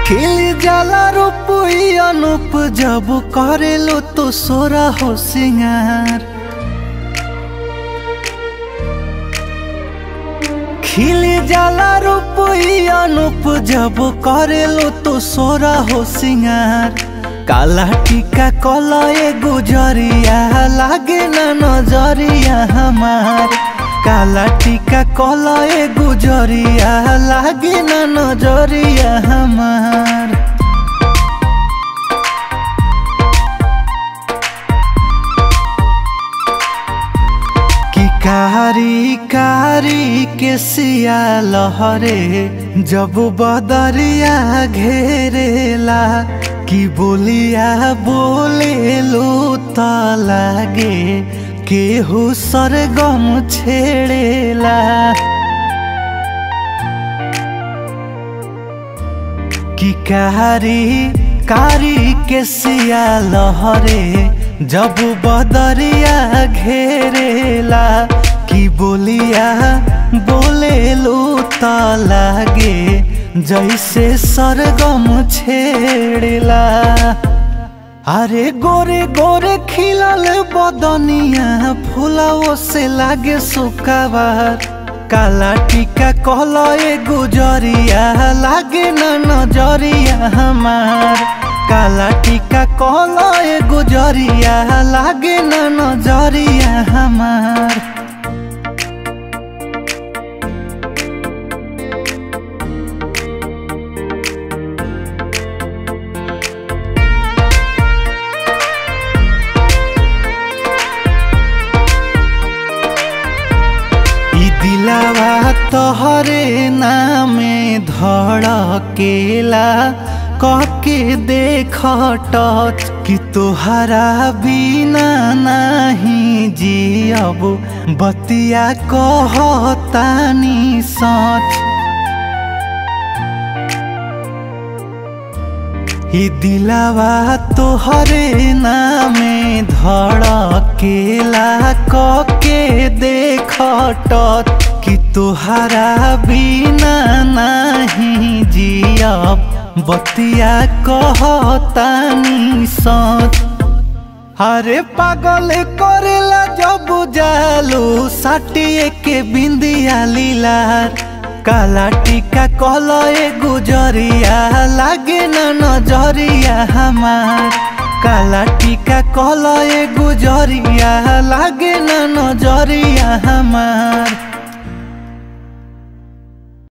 खिल जाला रूप अनूप जब करेलो तो सोरा हो सिंगार। खिल जाला रूप अनूप जब करेलो तो सोरा हो सिंगार। काला टीका कलए गुजरिया लागे ना नजरिया हमार। काला टीका कलए गुजरिया लागे ना नजरिया हमार। कि कारी कारी के सिया लहरे जब बदरिया घेरेला। कि बोलिया बोले लो त लागे केहू सरगम छेड़ेला। कि कारी कारी के सिया लहरे जब बदरिया घेरेला। कि बोलिया बोले लो त लागे जैसे सरगम छेड़ेला। अरे गोरे गोरे खिलल बदनिया फूलाओ से लागे सुकाबार। काला टीका कहलए गुजरिया लागे ना नजरिया हमार। काला टीका कहलए गुजरिया लागे ना नजरिया हमार। दिलावा तोहरे नामे धड़केला कहके देख टच। कि तोहरा बिना नहीं जियब बतिया कहतानी सच। ई दिलावा तोहरे नामे धड़केला कहके देख टच। कि तोहरा बिना नहीं जियब बतिया कहतानी सच। अरे पागल करेला जब जालू साटिए के बिंदिया लीलार। काला टीका कहलए गुजरिया लागे ना नजरिया हमार। काला टीका कहलए गुजरिया लागे ना नजरिया हमार।